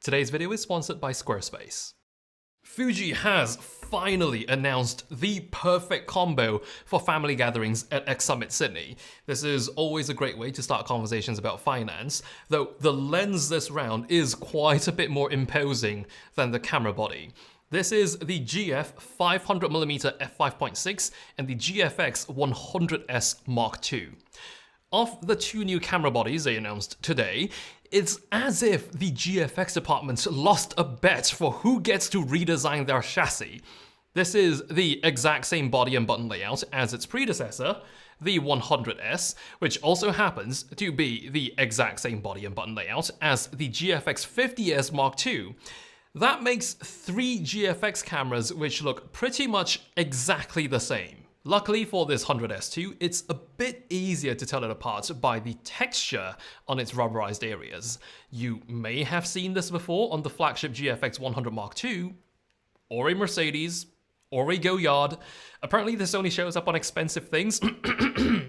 Today's video is sponsored by Squarespace. Fuji has finally announced the perfect combo for family gatherings at X Summit Sydney. This is always a great way to start conversations about finance, though the lens this round is quite a bit more imposing than the camera body. This is the GF500mm f5.6 and the GFX100S Mark II. Of the two new camera bodies they announced today, it's as if the GFX department lost a bet for who gets to redesign their chassis. This is the exact same body and button layout as its predecessor, the 100S, which also happens to be the exact same body and button layout as the GFX50S Mark II. That makes three GFX cameras which look pretty much exactly the same. Luckily for this 100S II, it's a bit easier to tell it apart by the texture on its rubberized areas. You may have seen this before on the flagship GFX100 Mark II, or a Mercedes, or a Goyard. Apparently this only shows up on expensive things.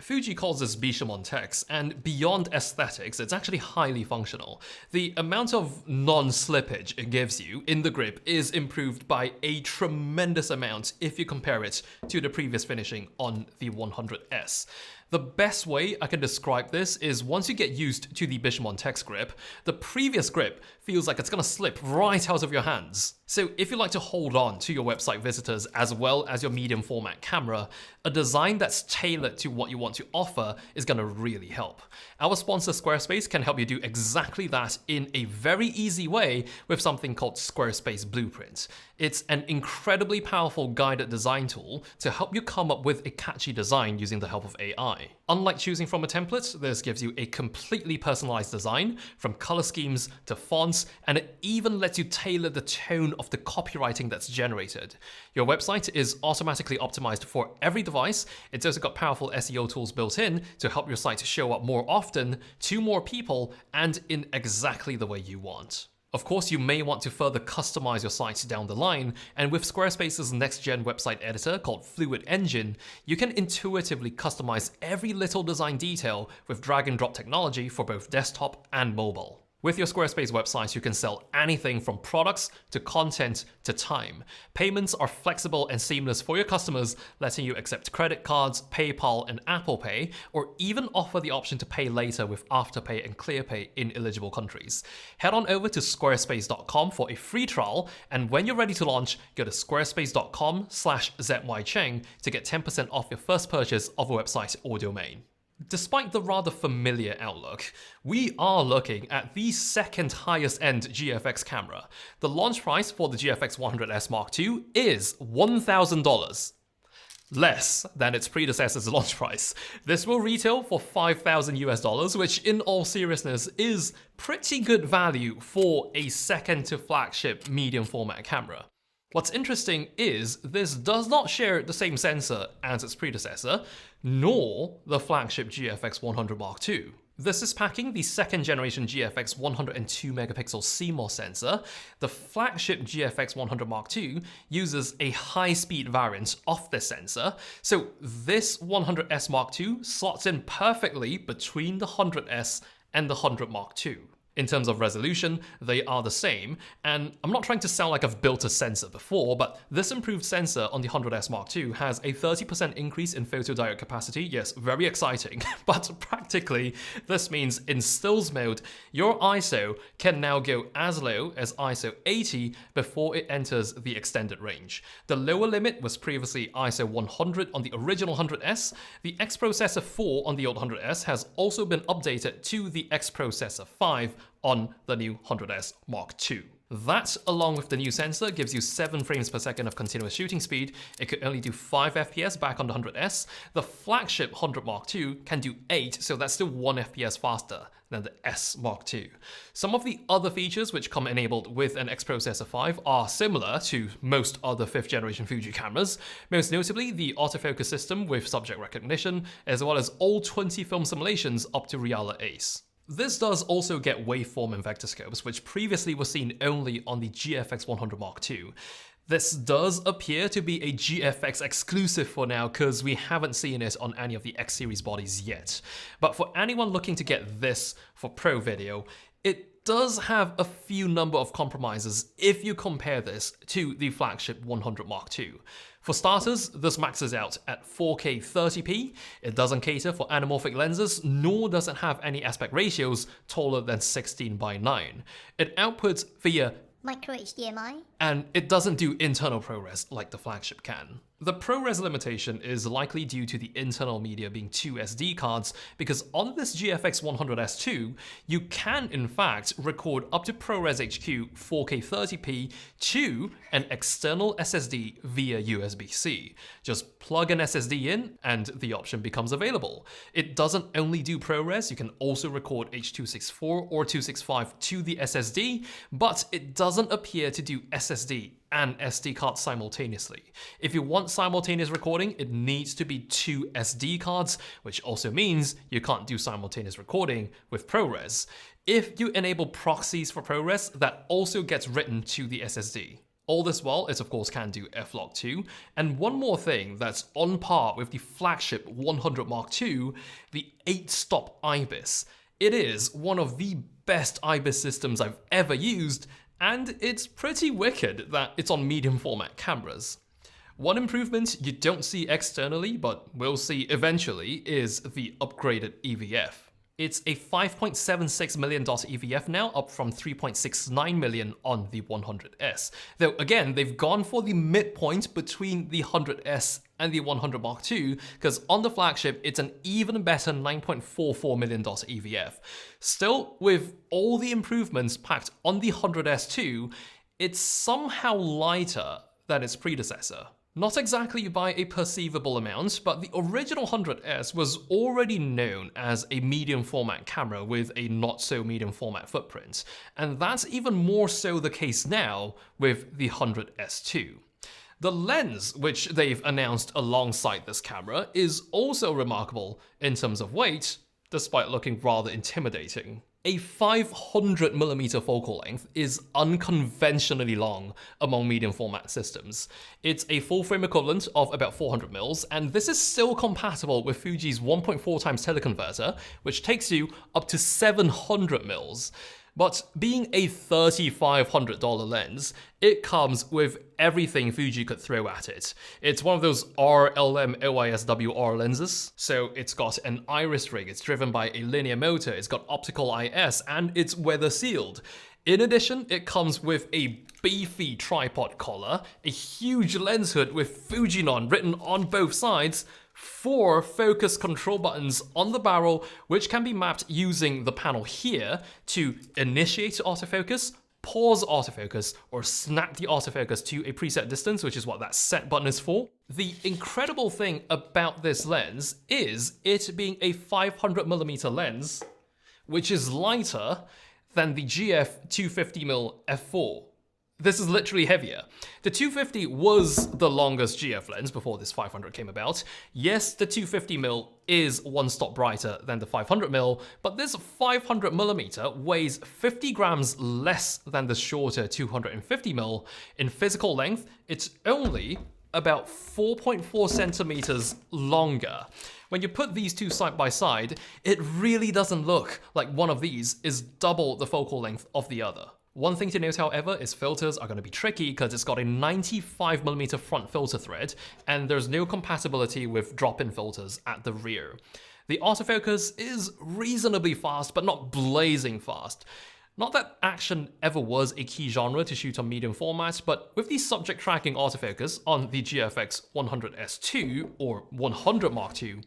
Fuji calls this Bishamon text, and beyond aesthetics, it's actually highly functional. The amount of non-slippage it gives you in the grip is improved by a tremendous amount if you compare it to the previous finishing on the 100S. The best way I can describe this is once you get used to the Bishamon text grip, the previous grip feels like it's gonna slip right out of your hands. So if you like to hold on to your website visitors as well as your medium format camera, a design that's tailored to what you want to offer is gonna really help. Our sponsor Squarespace can help you do exactly that in a very easy way with something called Squarespace Blueprint. It's an incredibly powerful guided design tool to help you come up with a catchy design using the help of AI. Unlike choosing from a template, this gives you a completely personalized design, from color schemes to fonts, and it even lets you tailor the tone of the copywriting that's generated. Your website is automatically optimized for every device. It's also got powerful SEO tools built in to help your site show up more often to more people and in exactly the way you want. Of course, you may want to further customize your site down the line, and with Squarespace's next-gen website editor called Fluid Engine, you can intuitively customize every little design detail with drag-and-drop technology for both desktop and mobile. With your Squarespace website, you can sell anything from products to content to time. Payments are flexible and seamless for your customers, letting you accept credit cards, PayPal, and Apple Pay, or even offer the option to pay later with Afterpay and ClearPay in eligible countries. Head on over to squarespace.com for a free trial, and when you're ready to launch, go to squarespace.com/zycheng to get 10% off your first purchase of a website or domain. Despite the rather familiar outlook, we are looking at the second highest end GFX camera. The launch price for the GFX100S Mark II is $1,000. Less than its predecessor's launch price. This will retail for $5,000 US, which in all seriousness is pretty good value for a second to flagship medium format camera. What's interesting is this does not share the same sensor as its predecessor, nor the flagship GFX100 Mark II. This is packing the second generation GFX 102 megapixel CMOS sensor. The flagship GFX100 Mark II uses a high-speed variant of this sensor, so this 100S Mark II slots in perfectly between the 100S and the 100 Mark II. In terms of resolution, they are the same, and I'm not trying to sound like I've built a sensor before, but this improved sensor on the 100S Mark II has a 30% increase in photodiode capacity. Yes, very exciting, but practically this means in stills mode, your ISO can now go as low as ISO 80 before it enters the extended range. The lower limit was previously ISO 100 on the original 100S. The X Processor 4 on the old 100S has also been updated to the X Processor 5 on the new 100S Mark II. That, along with the new sensor, gives you 7 frames per second of continuous shooting speed. It could only do 5 FPS back on the 100S. The flagship 100 Mark II can do 8, so that's still 1 FPS faster than the S Mark II. Some of the other features which come enabled with an X Processor 5 are similar to most other 5th generation Fuji cameras, most notably the autofocus system with subject recognition, as well as all 20 film simulations up to Reala Ace. This does also get waveform and vector scopes, which previously were seen only on the GFX100 Mark II. This does appear to be a GFX exclusive for now because we haven't seen it on any of the X series bodies yet. But for anyone looking to get this for pro video, it it does have a few number of compromises if you compare this to the flagship 100 Mark II. For starters, this maxes out at 4K 30p, it doesn't cater for anamorphic lenses, nor does it have any aspect ratios taller than 16:9. It outputs via micro HDMI, and it doesn't do internal ProRes like the flagship can. The ProRes limitation is likely due to the internal media being 2 SD cards, because on this GFX100S II, you can in fact record up to ProRes HQ 4K 30p to an external SSD via USB-C. Just plug an SSD in and the option becomes available. It doesn't only do ProRes, you can also record H.264 or 265 to the SSD, but it doesn't appear to do SSD and SD card simultaneously. If you want simultaneous recording, it needs to be 2 SD cards, which also means you can't do simultaneous recording with ProRes. If you enable proxies for ProRes, that also gets written to the SSD. All this while, it of course can do F.6. And one more thing that's on par with the flagship 100 Mark II, the 8-stop IBIS. It is one of the best IBIS systems I've ever used, and it's pretty wicked that it's on medium format cameras. One improvement you don't see externally, but will see eventually, is the upgraded EVF. It's a 5.76 million dot EVF now, up from 3.69 million on the 100S. Though again, they've gone for the midpoint between the 100S and the 100 Mark II, because on the flagship, it's an even better 9.44 million dot EVF. Still, with all the improvements packed on the 100S II, it's somehow lighter than its predecessor. Not exactly by a perceivable amount, but the original 100S was already known as a medium format camera with a not so medium format footprint, and that's even more so the case now with the 100S II. The lens, which they've announced alongside this camera, is also remarkable in terms of weight, despite looking rather intimidating. A 500mm focal length is unconventionally long among medium format systems. It's a full frame equivalent of about 400mm, and this is still compatible with Fuji's 1.4x teleconverter, which takes you up to 700mm. But being a $3,500 lens, it comes with everything Fuji could throw at it. It's one of those RLM OIS WR lenses, so it's got an iris rig, it's driven by a linear motor, it's got optical IS, and it's weather sealed. In addition, it comes with a beefy tripod collar, a huge lens hood with Fujinon written on both sides, 4 focus control buttons on the barrel, which can be mapped using the panel here to initiate autofocus, pause autofocus, or snap the autofocus to a preset distance, which is what that set button is for. The incredible thing about this lens is it being a 500mm lens, which is lighter than the GF 250mm f4. This is literally heavier. The 250 was the longest GF lens before this 500 came about. Yes, the 250mm is one stop brighter than the 500mm, but this 500mm weighs 50 grams less than the shorter 250mm. In physical length, it's only about 4.4 centimeters longer. When you put these two side by side, it really doesn't look like one of these is double the focal length of the other. One thing to note, however, is filters are going to be tricky because it's got a 95mm front filter thread, and there's no compatibility with drop-in filters at the rear. The autofocus is reasonably fast, but not blazing fast. Not that action ever was a key genre to shoot on medium format, but with the subject tracking autofocus on the GFX100S II or 100 Mark II,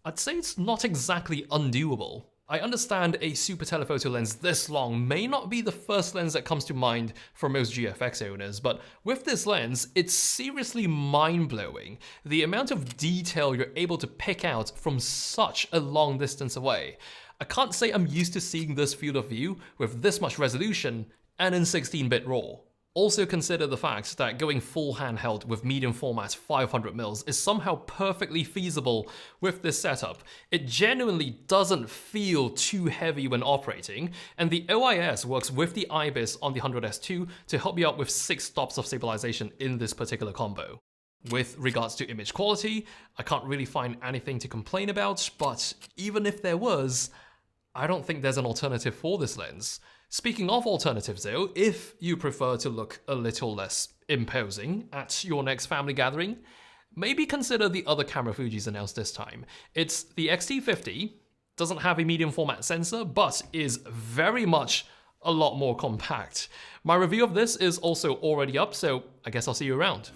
I'd say it's not exactly undoable. I understand a super telephoto lens this long may not be the first lens that comes to mind for most GFX owners, but with this lens, it's seriously mind-blowing the amount of detail you're able to pick out from such a long distance away. I can't say I'm used to seeing this field of view with this much resolution and in 16-bit RAW. Also consider the fact that going full handheld with medium format 500mm is somehow perfectly feasible with this setup. It genuinely doesn't feel too heavy when operating, and the OIS works with the IBIS on the 100S II to help you out with 6 stops of stabilization in this particular combo. With regards to image quality, I can't really find anything to complain about, but even if there was, I don't think there's an alternative for this lens. Speaking of alternatives though, if you prefer to look a little less imposing at your next family gathering, maybe consider the other camera Fuji's announced this time. It's the X-T50, doesn't have a medium format sensor, but is very much a lot more compact. My review of this is also already up, so I guess I'll see you around.